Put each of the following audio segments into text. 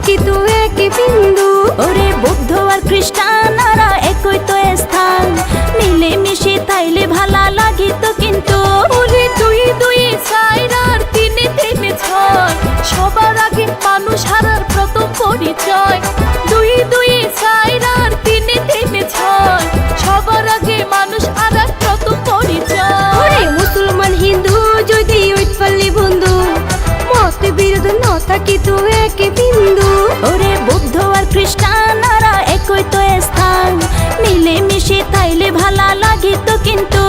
কিন্তু এক বিন্দু। ওরে বৌদ্ধ আর খ্রিস্টানরা একই তো স্থান, মিলে মিশে তাইলে ভালা লাগিত কিন্তু। ওরে দুই দুই চার আর তিনে তিনে ছয়, সবার আগে মানুষ হারার প্রথম পরিচয়। দুই দুই চার আর তিনে তিনে ছয়, সবার আগে মানুষ হারার প্রথম পরিচয়। ওরে মুসলমান হিন্দু যদি ঐতপাল্লি বন্ধু, মত বিরোধ ন থাকিত এক বিন্দু। ওরে বৌদ্ধ আর খ্রিস্টানরা একই তো স্থান, মিলে মিশে তাইলে ভালা লাগিত কিন্তু।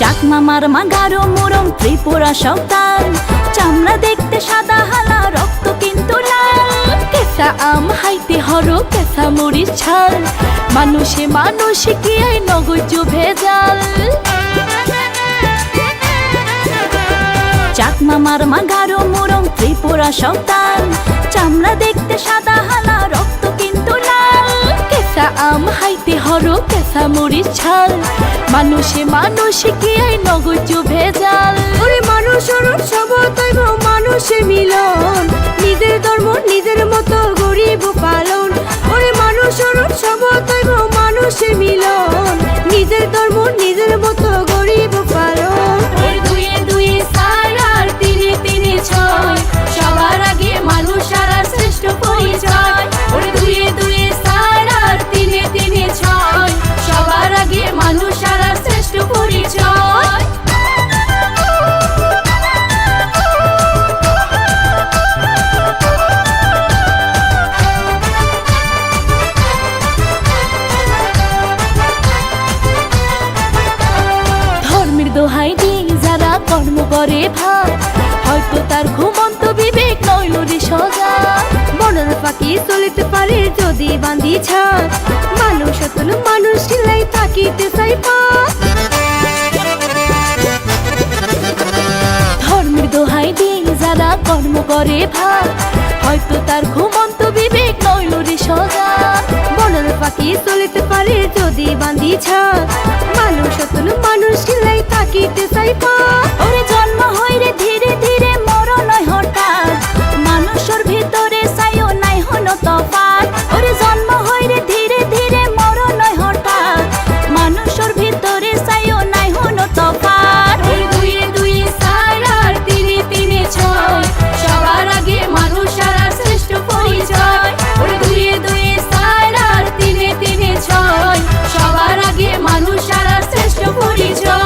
চাকমা মারমা গারো মুরং ত্রিপুরা সন্তান, চামড়া দেখতে সাদা হালা রক্ত কিন্তু লাল। কেঁচা আম হাইতে হর কেঁচা মরিচ ছাল, মানুষে মানুষে কি আই নগজ ভেজাল। চাকমা মারমা গারো মুরং ত্রিপুরা সন্তান, চামড়া দেখতে সাদা হালা রক্ত কিন্তু লাল। কেঁচা আম হাইতে হর কেঁচা মরিচ ছাল, মানুষে মানুষে কি আই নগজ ভেজাল। ওরে মানুষের উৎসব তৈব মানুষে মিলন, নিজের ধর্ম নিজের মতো গরিব পালন। ওরে মানুষের উৎসব তৈব মানুষে মিলন, নিজের ধর্ম নিজের মতো গরিব পালন। দুয়ে দুয়ে চার আর তিনে তিনে ছয়, সবার আগে মানুষ আর শ্রেষ্ঠ পরিচয়। ওরে দুয়ে দুয়ে চার আর তিনে তিনে ছয়, সবার আগে মানুষ আর শ্রেষ্ঠ পরিচয়। ধর্মের দোহাই দিয়ে যারা কর্ম করে ভাগ, হয়তো তার ঘুমন্ত বিবেক নইল রে সজা। বনের পাখি চলিতে পারে যদি বাঁধি ছাদ, মানুষ তুল মানুষ সিলাই থাকিতে চাই পা। ধর্মের দোহাই দিয়ে যারা কর্ম করে ভাগ, হয়তো তার ঘুমন্ত বিবেক নইল রে সজা। বনের পাখি চলিতে পারে যদি বাঁধি ছাদ, মানুষ তুল মানুষ সিলাই থাকিতে চাই পা। ওরে জন্ম হইরে ধীরে ধীরে মরণ হয় হঠাৎ, মানুষের ভিতরে চাইও নাই হনো তফাৎ। ওরে জন্ম হইরে ধীরে ধীরে মরণ হয় হঠাৎ, মানুষের ভিতরে চাইও নাই হনো তফাৎ। দুয়ে দুয়ে চার আর তিনে তিনে ছয়, সবার আগে মানুষ আর শ্রেষ্ঠ পরিচয়। ওরে দুয়ে দুয়ে চার আর তিনে তিনে ছয়, সবার আগে মানুষ আর শ্রেষ্ঠ পরিচয়।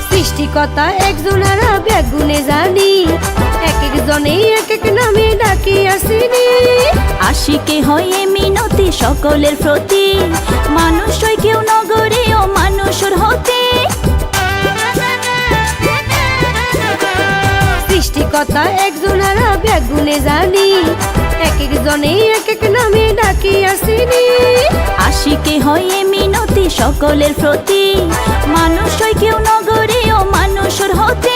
সৃষ্টিকর্তা একজনারা বেগুনে জানি, এক একজনে এক এক নামে ডাকি আসিনি। আশিকে হয়ে মিনতি সকলের প্রতি, মানুষ হয় কেউ নগরে ও মানুষের হতে। সৃষ্টিকর্তা একজনারা বেগুনে জানি, এক একজনে এক এক নামে ডাকি আসিনি। আশিকে হয়ে মিনতি সকলের প্রতি, মানুষ হয় কেউ নগরে ও মানুষের হতে।